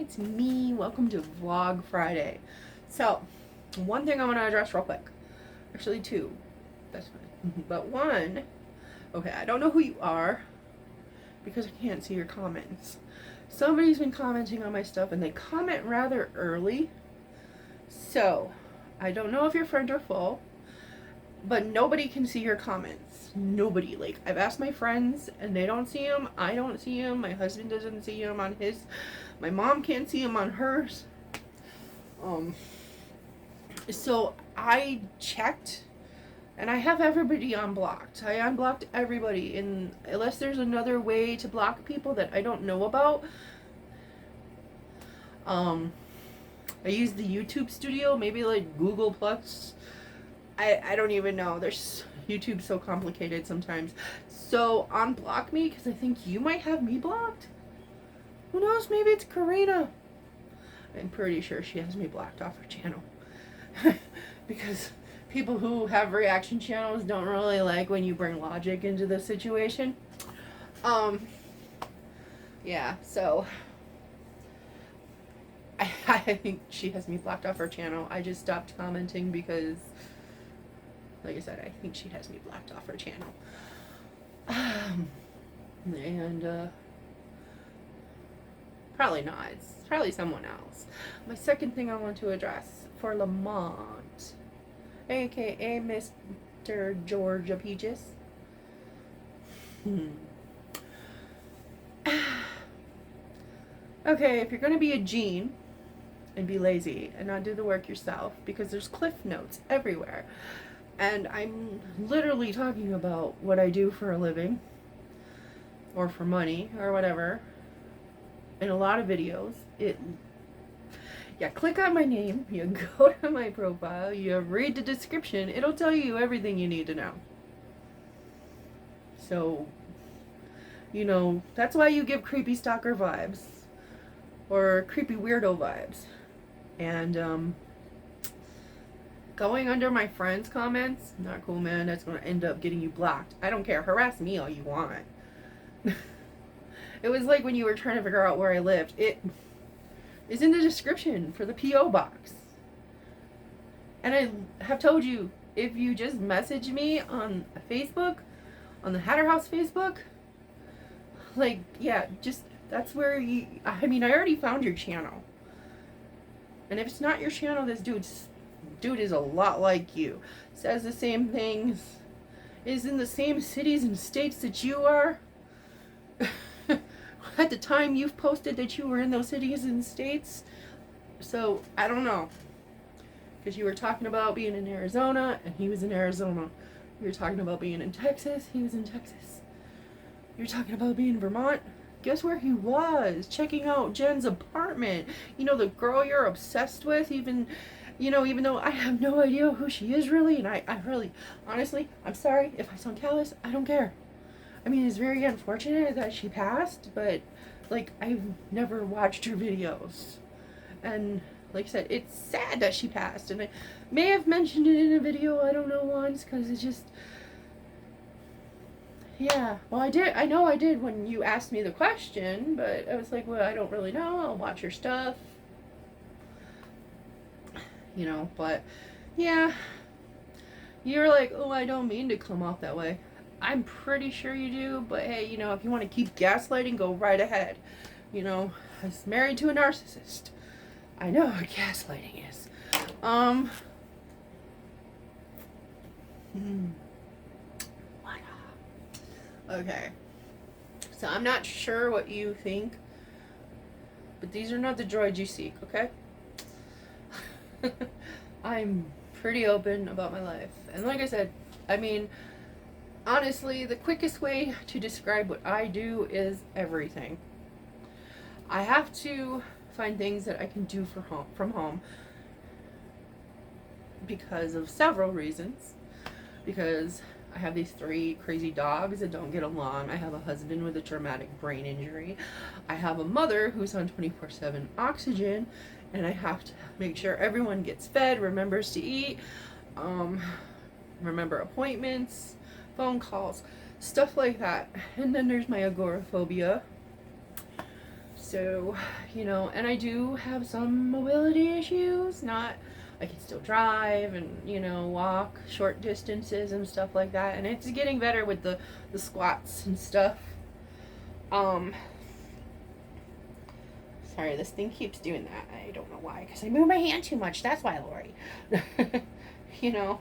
it's me. Welcome to Vlog Friday. So, one thing I want to address real quick. Actually, two. That's fine. But one, okay, I don't know who you are because I can't see your comments. Somebody's been commenting on my stuff and they comment rather early. So, I don't know if your friends are full, but nobody can see your comments. Nobody. Like, I've asked my friends and they don't see them. I don't see them. My husband doesn't see them on his. My mom can't see them on hers. So I checked and I have everybody unblocked. I unblocked everybody, and unless there's another way to block people that I don't know about. I use the YouTube studio, maybe like Google Plus. I don't even know. There's YouTube's so complicated sometimes. So unblock me because I think you might have me blocked. Who knows? Maybe it's Karina. I'm pretty sure she has me blocked off her channel. Because people who have reaction channels don't really like when you bring logic into the situation. Yeah, so I think she has me blocked off her channel. I just stopped commenting because, like I said, I think she has me blocked off her channel. And probably not. It's probably someone else. My second thing I want to address for Lamont, aka Mr. Georgia Peaches. Okay, if you're going to be a gene and be lazy and not do the work yourself, because there's cliff notes everywhere, and I'm literally talking about what I do for a living or for money or whatever in a lot of videos. Click on my name, you go to my profile, you read the description, it'll tell you everything you need to know. So, you know, that's why you give creepy stalker vibes or creepy weirdo vibes. And going under my friends' comments, not cool, man. That's going to end up getting you blocked. I don't care. Harass me all you want. It was like when you were trying to figure out where I lived. It is in the description for the P.O Box. And I have told you, if you just message me on Facebook, on the Hatter House Facebook, like, yeah, just, that's where you, I mean, I already found your channel. And if it's not your channel, this dude is a lot like you. Says the same things, is in the same cities and states that you are. At the time you've posted that you were in those cities and states. So, I don't know. Because you were talking about being in Arizona, and he was in Arizona. You were talking about being in Texas, he was in Texas. You're talking about being in Vermont. Guess where he was? Checking out Jen's apartment. You know, the girl you're obsessed with, even though I have no idea who she is really, and I really, honestly, I'm sorry if I sound callous, I don't care. I mean, it's very unfortunate that she passed, but, like, I've never watched her videos. And, like I said, it's sad that she passed, and I may have mentioned it in a video, I don't know, once, because it's just, yeah, well, I know I did when you asked me the question, but I was like, well, I don't really know, I'll watch your stuff. You know, but, yeah, you're like, oh, I don't mean to come off that way. I'm pretty sure you do, but hey, you know, if you want to keep gaslighting, go right ahead. You know, I was married to a narcissist. I know what gaslighting is. Okay. So I'm not sure what you think, but these are not the droids you seek, okay? I'm pretty open about my life. And like I said, I mean, honestly, the quickest way to describe what I do is everything. I have to find things that I can do from home because of several reasons. Because I have these 3 crazy dogs that don't get along. I have a husband with a traumatic brain injury. I have a mother who's on 24/7 oxygen, and I have to make sure everyone gets fed, remembers to eat, remember appointments, phone calls, stuff like that. And then there's my agoraphobia. So, you know, and I do have some mobility issues. Not, I can still drive and, you know, walk short distances and stuff like that. And it's getting better with the squats and stuff. Sorry, this thing keeps doing that. I don't know why. Because I move my hand too much. That's why, Lori. You know.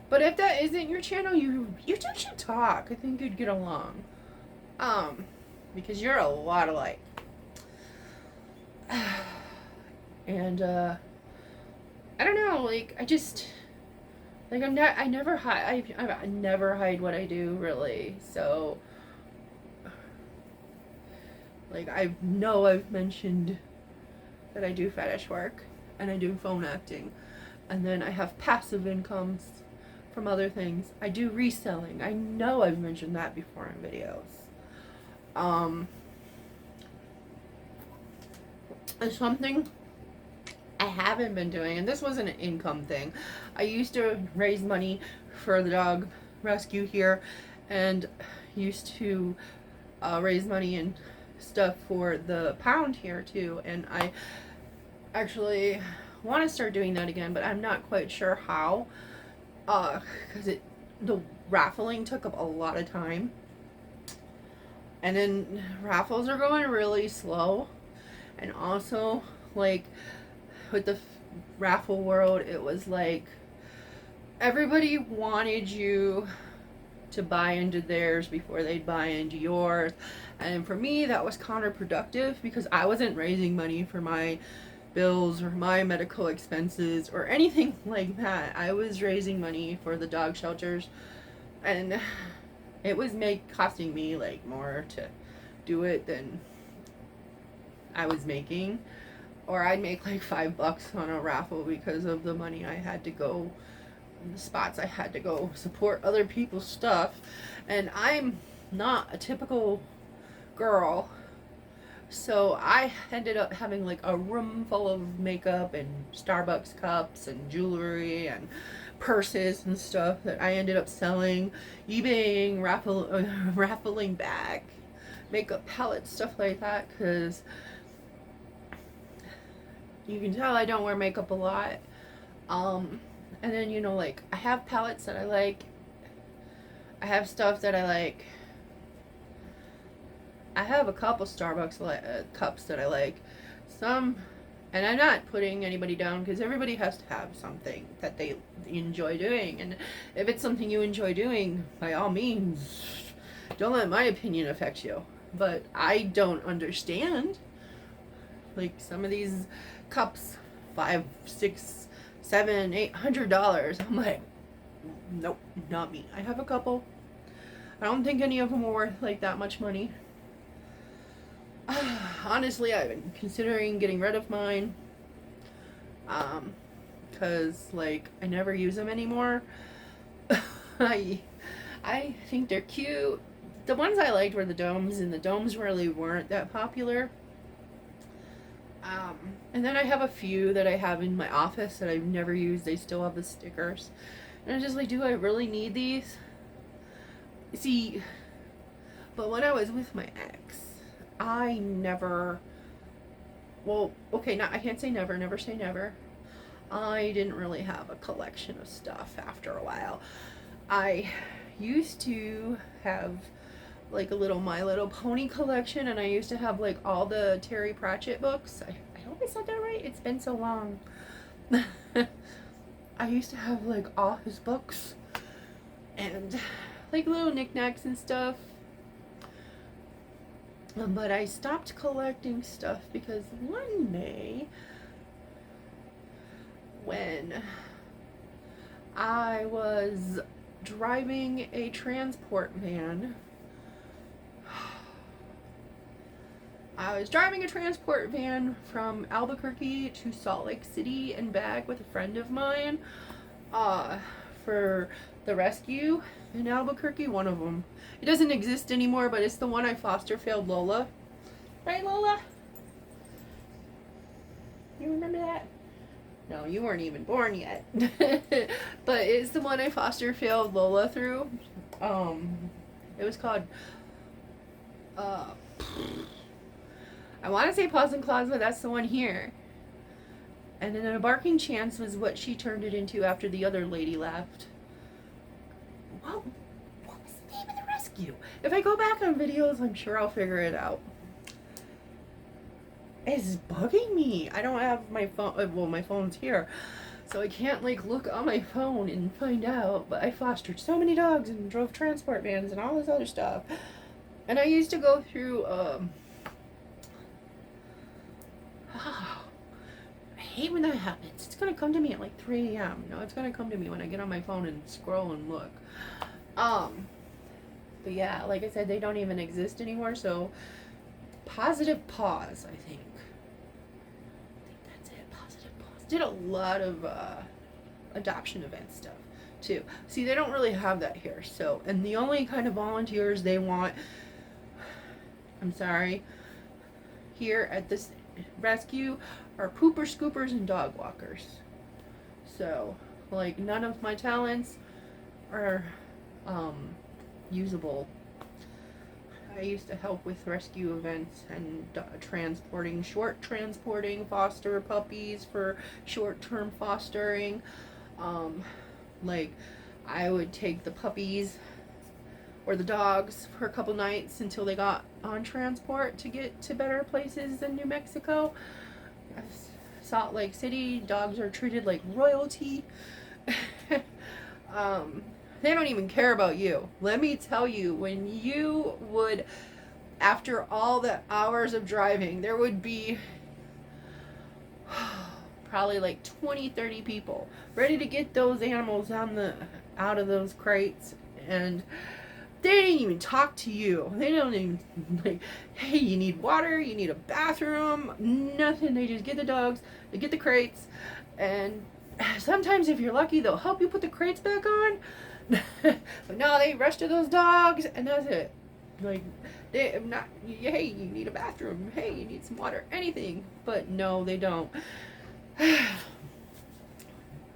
But if that isn't your channel, you two should talk. I think you'd get along. Because you're a lot alike. And I don't know, like I just like I never hide. I never hide what I do, really. So like I know I've mentioned that I do fetish work and I do phone acting, and then I have passive incomes from other things. I do reselling. I know I've mentioned that before in videos. It's something I haven't been doing, and this wasn't an income thing. I used to raise money for the dog rescue here, and used to raise money and stuff for the pound here too, and I actually want to start doing that again, but I'm not quite sure how. Because the raffling took up a lot of time, and then raffles are going really slow, and also like with the raffle world, it was like everybody wanted you to buy into theirs before they'd buy into yours, and for me that was counterproductive because I wasn't raising money for my bills or my medical expenses or anything like that. I was raising money for the dog shelters, and it was costing me like more to do it than I was making, or I'd make like $5 on a raffle because of the money I had to go, the spots I had to go support other people's stuff, and I'm not a typical girl. So I ended up having like a room full of makeup and Starbucks cups and jewelry and purses and stuff that I ended up selling, eBaying, raffling back, makeup palettes, stuff like that, because you can tell I don't wear makeup a lot. And then, you know, like I have palettes that I like. I have stuff that I like. I have a couple Starbucks cups that I like. Some, and I'm not putting anybody down because everybody has to have something that they enjoy doing. And if it's something you enjoy doing, by all means, don't let my opinion affect you. But I don't understand. Like some of these cups, $500, $600, $700, $800. I'm like, nope, not me. I have a couple. I don't think any of them are worth like that much money. Honestly, I've been considering getting rid of mine, because like I never use them anymore. I think they're cute. The ones I liked were the domes, and the domes really weren't that popular. And then I have a few that I have in my office that I've never used. They still have the stickers, and I'm just like, do I really need these? See, but when I was with my ex, I never, well, okay, I can't say never say never. I didn't really have a collection of stuff after a while. I used to have like a little My Little Pony collection, and I used to have like all the Terry Pratchett books. I hope I said that right. It's been so long. I used to have like all his books and like little knickknacks and stuff. But I stopped collecting stuff because one day when I was driving a transport van, from Albuquerque to Salt Lake City and back with a friend of mine for the rescue in Albuquerque, one of them. It doesn't exist anymore, but it's the one I foster failed Lola. Right, Lola? You remember that? No, you weren't even born yet. But it's the one I foster failed Lola through. It was called, I want to say Paws and Claws, but that's the one here. And then a barking chance was what she turned it into after the other lady left. What was the name of the rescue? If I go back on videos, I'm sure I'll figure it out. It's bugging me. I don't have my phone. Well, my phone's here, so I can't like look on my phone and find out. But I fostered so many dogs and drove transport vans and all this other stuff. And I used to go through. I hate when that happens. It's gonna come to me at like 3 a.m. No, it's gonna come to me when I get on my phone and scroll and look. But yeah, like I said, they don't even exist anymore. So, Positive Paws, I think that's it. Positive Paws did a lot of adoption event stuff too. See, they don't really have that here. So, and the only kind of volunteers they want, I'm sorry, here at this rescue are pooper scoopers and dog walkers. So, like, none of my talents are usable. I used to help with rescue events and short transporting foster puppies for short-term fostering. Like, I would take the puppies or the dogs for a couple nights until they got on transport to get to better places than New Mexico. Salt Lake City, dogs are treated like royalty. They don't even care about you. Let me tell you, when you would, after all the hours of driving, there would be probably like 20, 30 people ready to get those animals out of those crates, and they didn't even talk to you. They don't even, like, hey, you need water, you need a bathroom, nothing. They just get the dogs, they get the crates, and sometimes if you're lucky, they'll help you put the crates back on. But no, they rush to those dogs, and that's it. Like, they not, hey, you need a bathroom, hey, you need some water, anything. But no, they don't.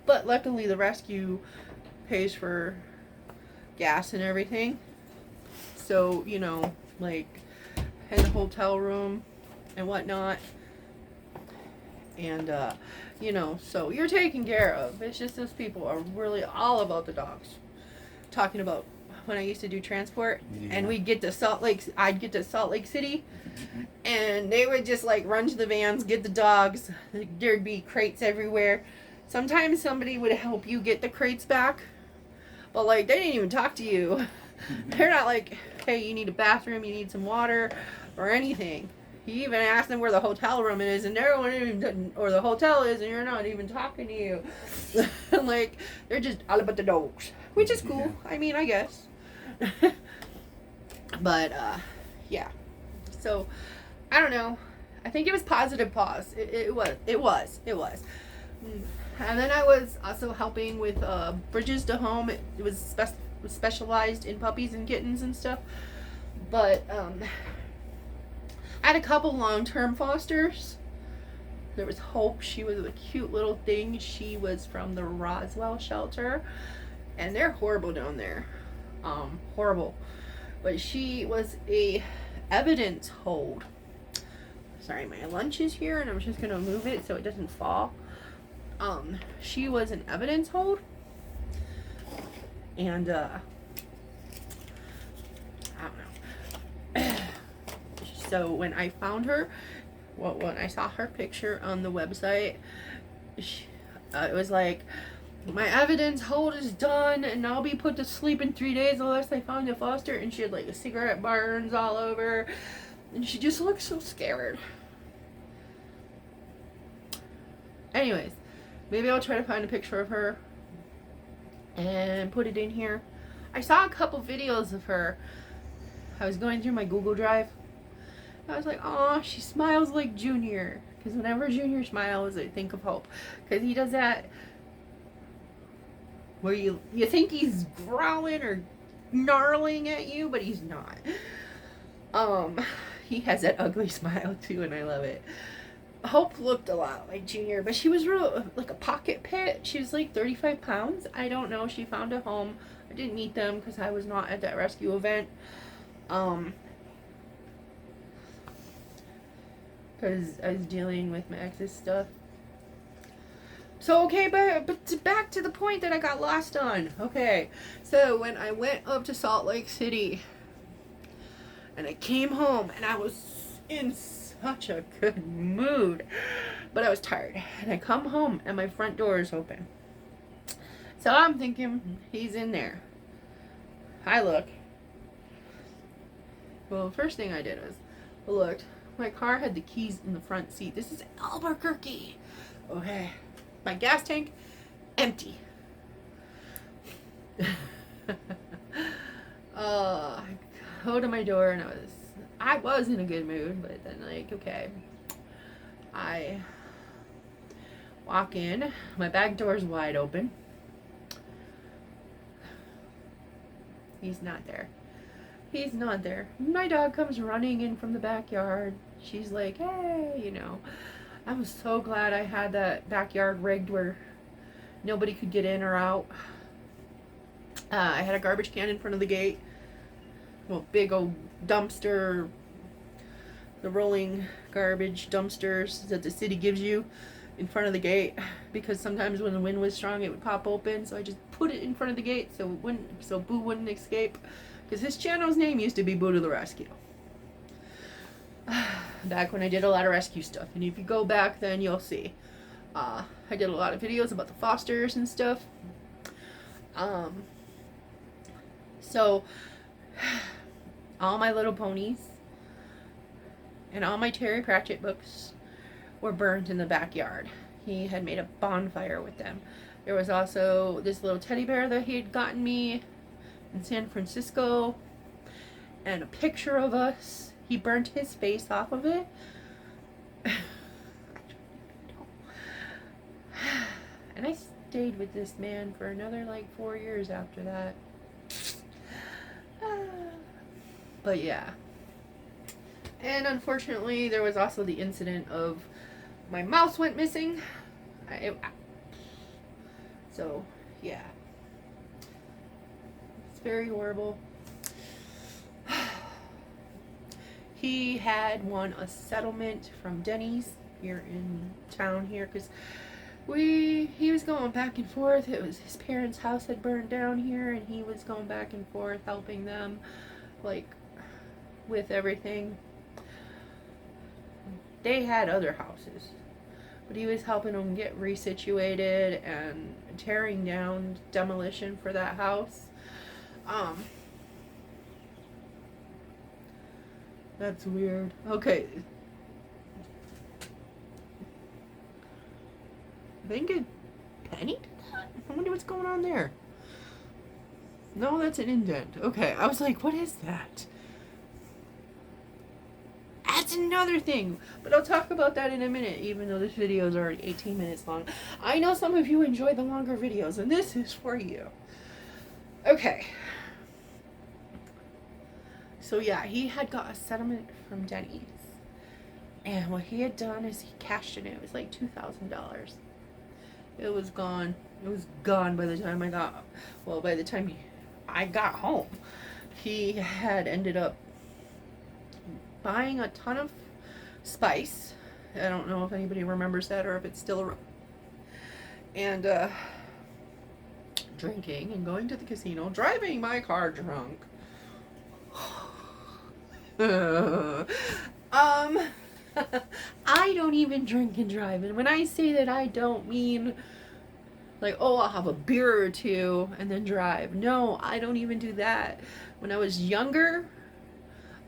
But luckily, the rescue pays for gas and everything. So, you know, like, in the hotel room and whatnot. And, you know, so you're taken care of. It's just those people are really all about the dogs. Talking about when I used to do transport, and we'd get to I'd get to Salt Lake City, and they would just like run to the vans, get the dogs. There'd be crates everywhere. Sometimes somebody would help you get the crates back, but like, they didn't even talk to you. They're not like, hey, you need a bathroom, you need some water, or anything. You even ask them where the hotel room is, and they're not even, or the hotel is, and you're not even talking to you. Like, they're just all about the dogs, which is cool. I mean, I guess. But yeah. So, I don't know. I think it was Positive Paws. It was. And then I was also helping with Bridges to Home. It was specialized in puppies and kittens and stuff. But I had a couple long-term fosters. There was Hope. She was a cute little thing. She was from the Roswell shelter, and they're horrible down there. Horrible. But she was a evidence hold. Sorry, my lunch is here, and I'm just gonna move it so it doesn't fall. She was an evidence hold, and I don't know. So when I found her, when I saw her picture on the website, it was like, my evidence hold is done, and I'll be put to sleep in 3 days unless I find a foster. And she had like cigarette burns all over, and she just looked so scared. Anyways, maybe I'll try to find a picture of her and put it in here. I saw a couple videos of her. I was going through my Google Drive. I was like, oh, she smiles like Junior. Because whenever Junior smiles, I think of Hope. Because he does that where you think he's growling or gnarling at you, but he's not. He has that ugly smile too, and I love it. Hope looked a lot like Junior, but she was real like a pocket pit. She was like 35 pounds. I don't know. She found a home I didn't meet them because I was not at that rescue event. Because I was dealing with my ex's stuff. So, okay, but back to the point that I got lost on. Okay, so when I went up to Salt Lake City, and I came home, and I was in such a good mood, but I was tired. And I come home, and my front door is open. So I'm thinking, he's in there. I look. Well, the first thing I did was, I looked. My car had the keys in the front seat. This is Albuquerque. Okay. My gas tank, empty. I go to my door and I was in a good mood, but then like, okay. I walk in, my back door's wide open. He's not there. He's not there. My dog comes running in from the backyard. She's like, hey, you know. I was so glad I had that backyard rigged where nobody could get in or out. I had a garbage can in front of the gate. Well, big old dumpster. The rolling garbage dumpsters that the city gives you in front of the gate. Because sometimes when the wind was strong, it would pop open. So I just put it in front of the gate so Boo wouldn't escape. Because his channel's name used to be Boo to the Rescue. Back when I did a lot of rescue stuff. And if you go back then you'll see. I did a lot of videos about the fosters and stuff. So all my little ponies and all my Terry Pratchett books were burnt in the backyard. He had made a bonfire with them. There was also this little teddy bear that he had gotten me in San Francisco, and a picture of us. He burnt his face off of it. And I stayed with this man for another like 4 years after that. But yeah. And unfortunately, there was also the incident of my mouse went missing. So, yeah. It's very horrible. He had won a settlement from Denny's here in town here because he was going back and forth. It was his parents' house had burned down here, and he was going back and forth helping them, like, with everything. They had other houses, but he was helping them get resituated and tearing down demolition for that house. That's weird. Okay. I think Penny did that? I wonder what's going on there. No, that's an indent. Okay, I was like, what is that? That's another thing. But I'll talk about that in a minute, even though this video is already 18 minutes long. I know some of you enjoy the longer videos, and this is for you. Okay. So yeah, he had got a settlement from Denny's. And what he had done is he cashed in it. It was like $2,000. It was gone. It was gone by the time by the time I got home. He had ended up buying a ton of spice. I don't know if anybody remembers that or if it's still around. And drinking and going to the casino, driving my car drunk. I don't even drink and drive, and when I say that, I don't mean like, oh, I'll have a beer or two and then drive. No, I don't even do that. When I was younger,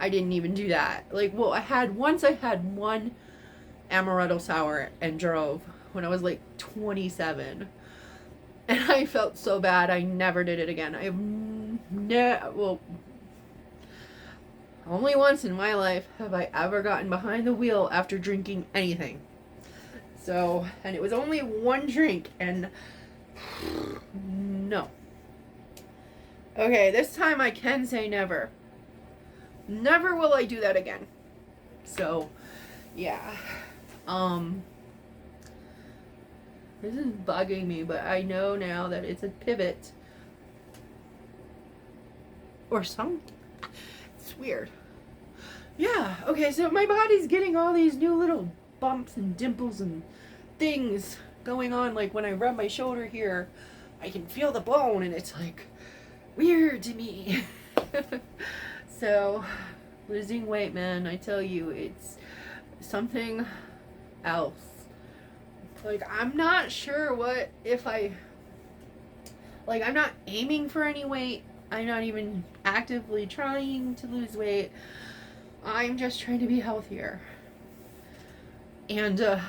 I didn't even do that. Like, well, I had one amaretto sour and drove when I was like 27, and I felt so bad. I never did it again. Only once in my life have I ever gotten behind the wheel after drinking anything. So, and it was only one drink, and no. Okay, this time I can say never. Never will I do that again. So, yeah. This is bugging me, but I know now that it's a pivot. or some. It's weird. Yeah, okay, so my body's getting all these new little bumps and dimples and things going on. Like when I rub my shoulder here, I can feel the bone and it's like weird to me. So, losing weight, man, I tell you, it's something else. Like, I'm not sure what if I, like, I'm not aiming for any weight. I'm not even actively trying to lose weight. I'm just trying to be healthier. And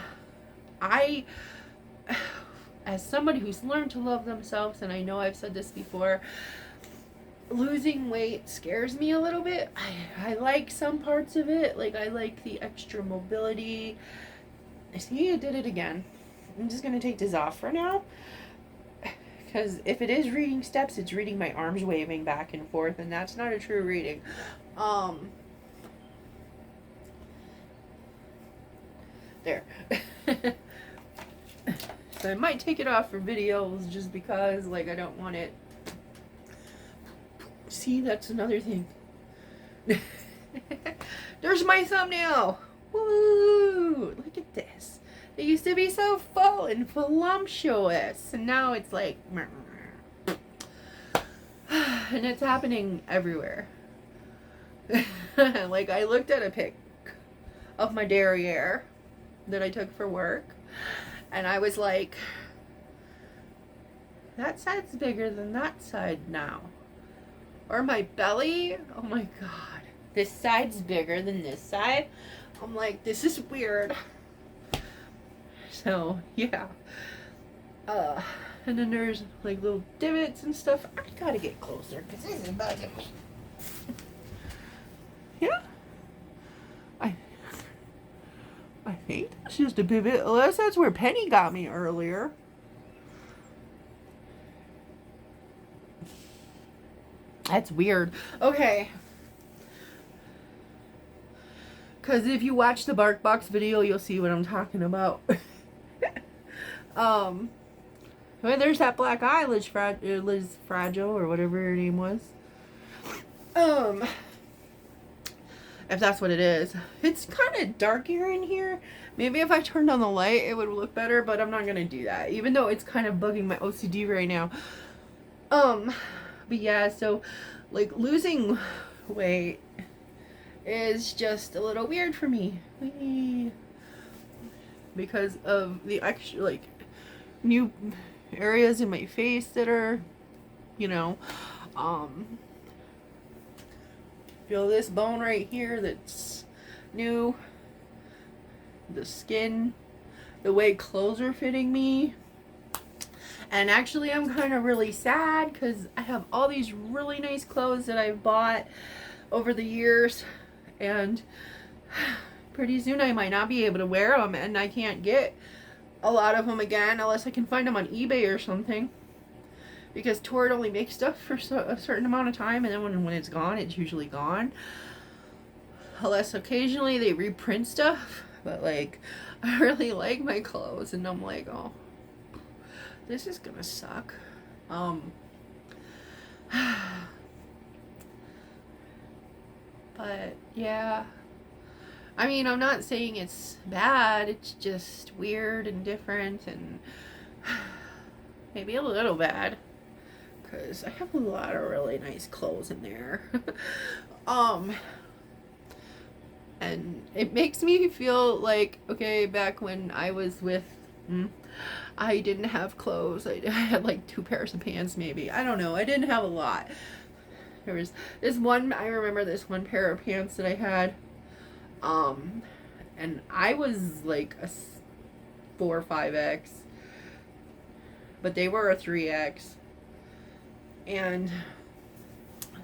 I, as somebody who's learned to love themselves, and I know I've said this before, losing weight scares me a little bit. I like some parts of it. Like, I like the extra mobility. See, I did it again. I'm just going to take this off for now. Because if it is reading steps, it's reading my arms waving back and forth, and that's not a true reading. There. So I might take it off for videos just because, like, I don't want it. See, that's another thing. There's my thumbnail. Woo! Look at this. It used to be so full and voluptuous, and now it's like, and it's happening everywhere. Like, I looked at a pic of my derriere that I took for work, and I was like, that side's bigger than that side now. Or my belly, oh my god, this side's bigger than this side. I'm like, this is weird. So, yeah. And then there's like little divots and stuff. I gotta get closer because this is bugging me. Yeah. I think that's just a pivot, unless that's where Penny got me earlier. That's weird. Okay. Because if you watch the Bark Box video, you'll see what I'm talking about. Well, there's that black eye, Liz Fragile, or whatever her name was. If that's what it is. It's kind of darker in here. Maybe if I turned on the light, it would look better, but I'm not going to do that. Even though it's kind of bugging my OCD right now. But yeah, so, like, losing weight is just a little weird for me. Because of the extra, like, new areas in my face that are, you know, feel this bone right here that's new, the skin, the way clothes are fitting me. And actually I'm kind of really sad because I have all these really nice clothes that I've bought over the years, and pretty soon I might not be able to wear them, and I can't get a lot of them again unless I can find them on eBay or something, because Torrid only makes stuff for a certain amount of time, and then when it's gone, it's usually gone, unless occasionally they reprint stuff. But like, I really like my clothes, and I'm like, oh, this is gonna suck. But yeah, I mean, I'm not saying it's bad, it's just weird and different, and maybe a little bad, because I have a lot of really nice clothes in there. And it makes me feel like, okay, back when I was with, I didn't have clothes. I had like 2 pairs of pants, maybe. I don't know. I didn't have a lot. There was this one, I remember this one pair of pants that I had, and I was like a 4 or 5X, but they were a 3X, and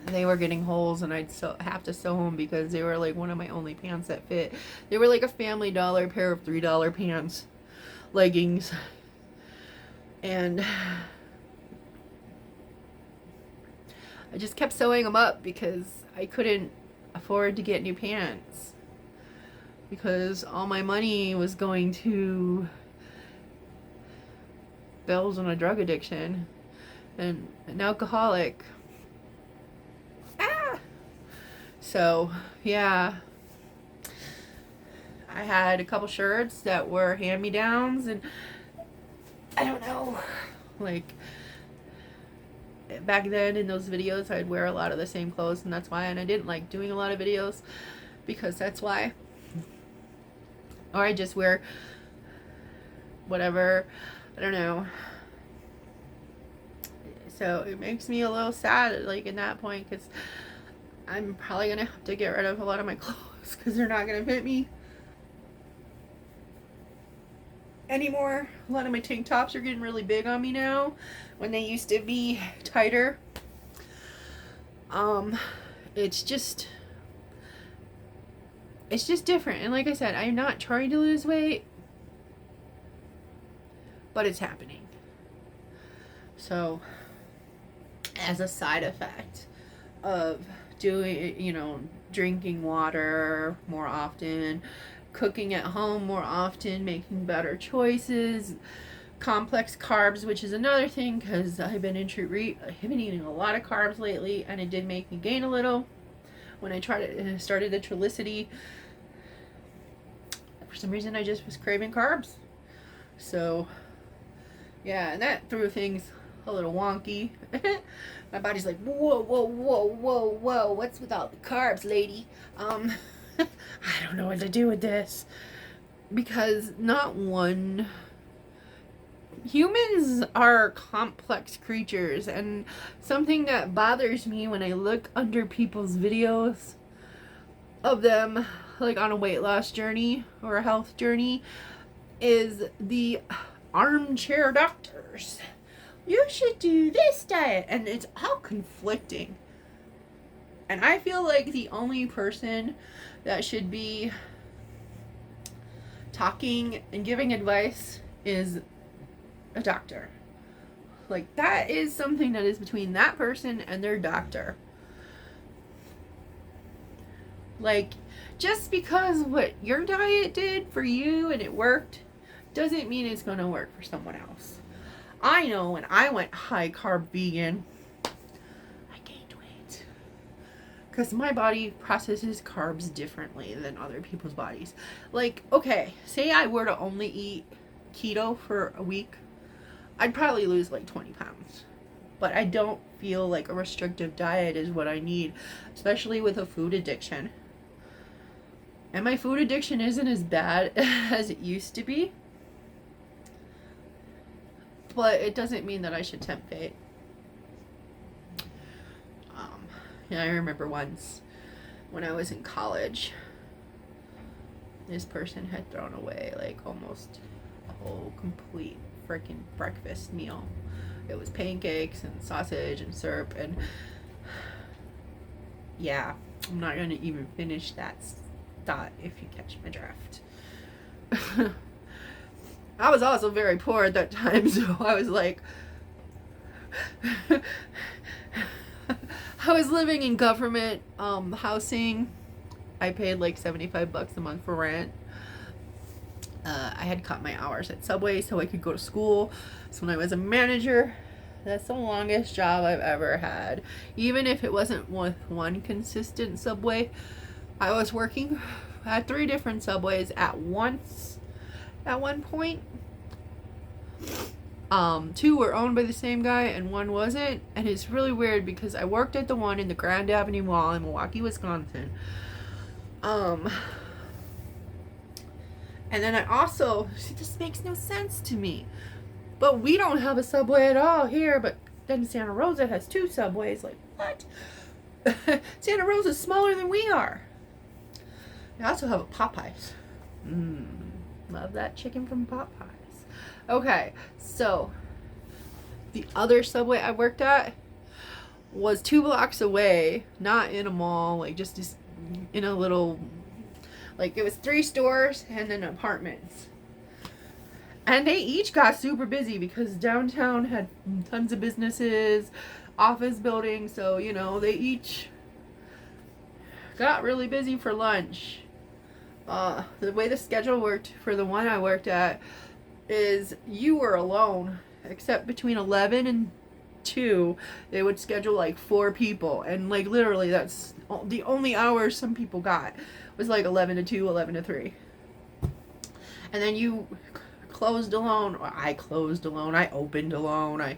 they were getting holes, and I'd have to sew them because they were like one of my only pants that fit. They were like a Family Dollar pair of $3 pants, leggings, and I just kept sewing them up because I couldn't afford to get new pants, because all my money was going to bills and a drug addiction and an alcoholic. Ah! So, yeah. I had a couple shirts that were hand-me-downs, and I don't know, like, back then in those videos I'd wear a lot of the same clothes, and that's why. And I didn't like doing a lot of videos because that's why. Or I just wear whatever, I don't know. So it makes me a little sad, like, in that point, because I'm probably gonna have to get rid of a lot of my clothes because they're not gonna fit me anymore. A lot of my tank tops are getting really big on me now when they used to be tighter. It's just different. And like I said, I'm not trying to lose weight, but it's happening. So as a side effect of doing, you know, drinking water more often, cooking at home more often, making better choices, complex carbs, which is another thing, because I've been eating a lot of carbs lately, and it did make me gain a little when I started the Trulicity. For some reason I just was craving carbs. So yeah, and that threw things a little wonky. My body's like, whoa, whoa, whoa, whoa, whoa, what's with all the carbs, lady? I don't know what to do with this. Because humans are complex creatures, and something that bothers me when I look under people's videos of them, like on a weight loss journey or a health journey, is the armchair doctors. You should do this diet, and it's all conflicting. And I feel like the only person that should be talking and giving advice is a doctor. Like, that is something that is between that person and their doctor. Like, just because what your diet did for you and it worked doesn't mean it's going to work for someone else. I know when I went high carb vegan, I gained weight. Because my body processes carbs differently than other people's bodies. Like, okay, say I were to only eat keto for a week, I'd probably lose like 20 pounds. But I don't feel like a restrictive diet is what I need, especially with a food addiction. And my food addiction isn't as bad as it used to be. But it doesn't mean that I should tempt fate. Yeah, I remember once when I was in college, this person had thrown away like almost a whole complete freaking breakfast meal. It was pancakes and sausage and syrup, and yeah, I'm not going to even finish that thought if you catch my drift. I was also very poor at that time, so I was like, I was living in government housing. I paid like $75 a month for rent. I had cut my hours at Subway so I could go to school. So when I was a manager, that's the longest job I've ever had. Even if it wasn't with one consistent Subway, I was working at 3 different Subways at once. At one point, 2 were owned by the same guy and 1 wasn't, and it's really weird because I worked at the one in the Grand Avenue Mall in Milwaukee, Wisconsin. And then I also, see, this makes no sense to me, but we don't have a Subway at all here, but then Santa Rosa has 2 Subways. Like, what? Santa Rosa's smaller than we are. I also have a Popeyes. Love that chicken from Popeyes. Okay, so the other Subway I worked at was 2 blocks away, not in a mall, like just in a little, like it was 3 stores and then apartments. And they each got super busy because downtown had tons of businesses, office buildings, so, you know, they each got really busy for lunch. The way the schedule worked for the one I worked at is you were alone, except between 11 and 2 they would schedule like 4 people, and like literally that's the only hours some people got was like 11 to 2, 11 to 3. And then you closed alone, or I closed alone, I opened alone,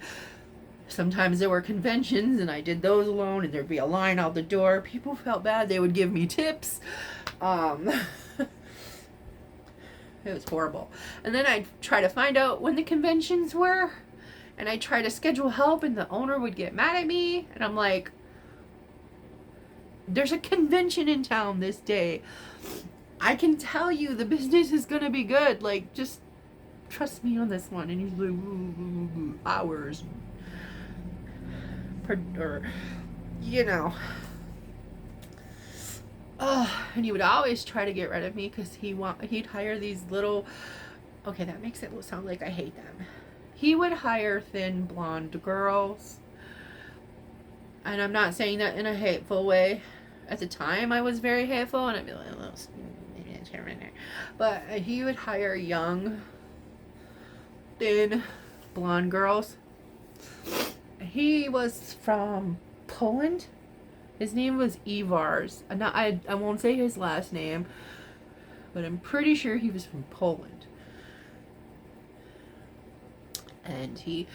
sometimes there were conventions and I did those alone, and there'd be a line out the door. People felt bad, they would give me tips. It was horrible. And then I'd try to find out when the conventions were, and I'd try to schedule help, and the owner would get mad at me, and I'm like, there's a convention in town this day. I can tell you the business is gonna be good. Like, just trust me on this one. And he's like, hours. Or, you know. And he would always try to get rid of me because he'd hire these little, okay, that makes it sound like I hate them. He would hire thin blonde girls. And I'm not saying that in a hateful way. At the time, I was very hateful, and I'd be like, oh, maybe I can't right there. But he would hire young, thin, blonde girls. He was from Poland. His name was Ivars. I won't say his last name, but I'm pretty sure he was from Poland. And he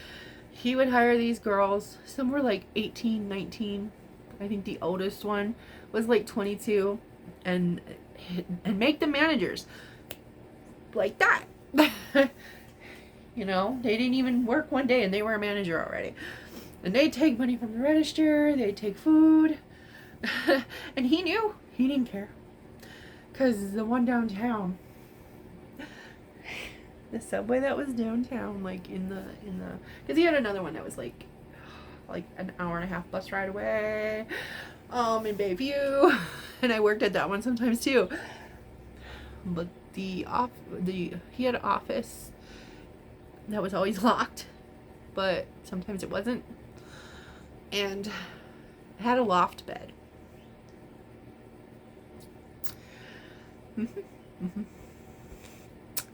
would hire these girls. Some were like 18, 19. I think the oldest one was like 22, and make them managers like that. You know, they didn't even work one day and they were a manager already. And they'd take money from the register, they'd take food. And he knew, he didn't care. Because the one downtown, the subway that was downtown, like in the, because he had another one that was like an hour and a half bus ride away, in Bayview, and I worked at that one sometimes too. But he had an office that was always locked, but sometimes it wasn't, and it had a loft bed.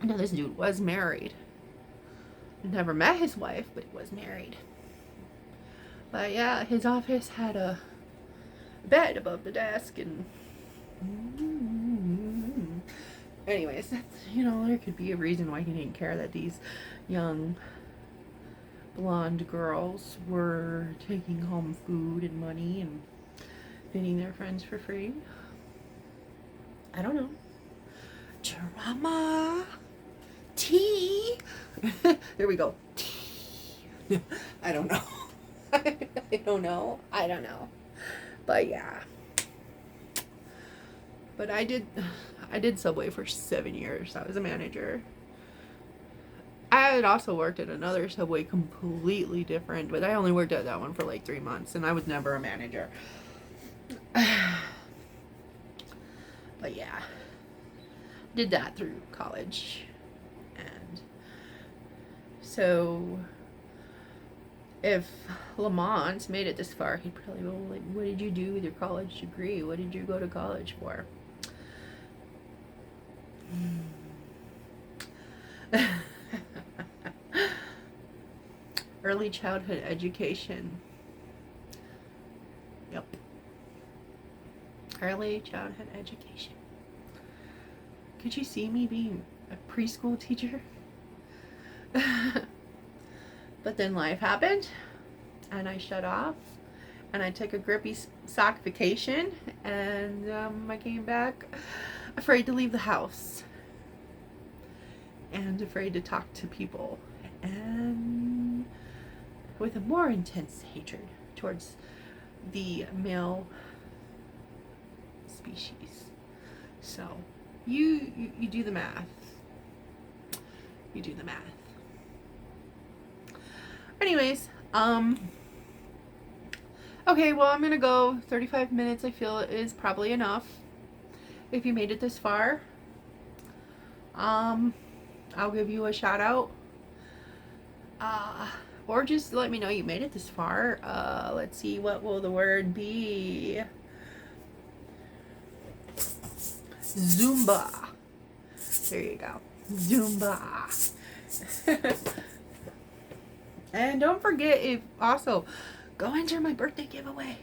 Now this dude was married. Never met his wife, but he was married. But yeah, his office had a bed above the desk, and anyways, that's, you know, there could be a reason why he didn't care that these young blonde girls were taking home food and money and feeding their friends for free. I don't know. Drama. Tea. There we go. Tea. I don't know. I don't know. But yeah. But I did Subway for 7 years. I was a manager. I had also worked at another Subway completely different, but I only worked at that one for like 3 months, and I was never a manager. But yeah. Did that through college. And so if Lamont made it this far, he'd probably go like, what did you do with your college degree? What did you go to college for? Early childhood education. Yep. Early childhood education. Could you see me being a preschool teacher? But then life happened, and I shut off, and I took a grippy sock vacation, and I came back afraid to leave the house, and afraid to talk to people, and with a more intense hatred towards the male species. So you do the math. You do the math. Anyways, okay, well, I'm gonna go. 35 minutes, I feel, is probably enough. If you made it this far, I'll give you a shout out. Or just let me know you made it this far. Let's see, what will the word be? Zumba. There you go. Zumba. And don't forget, if also go enter my birthday giveaway.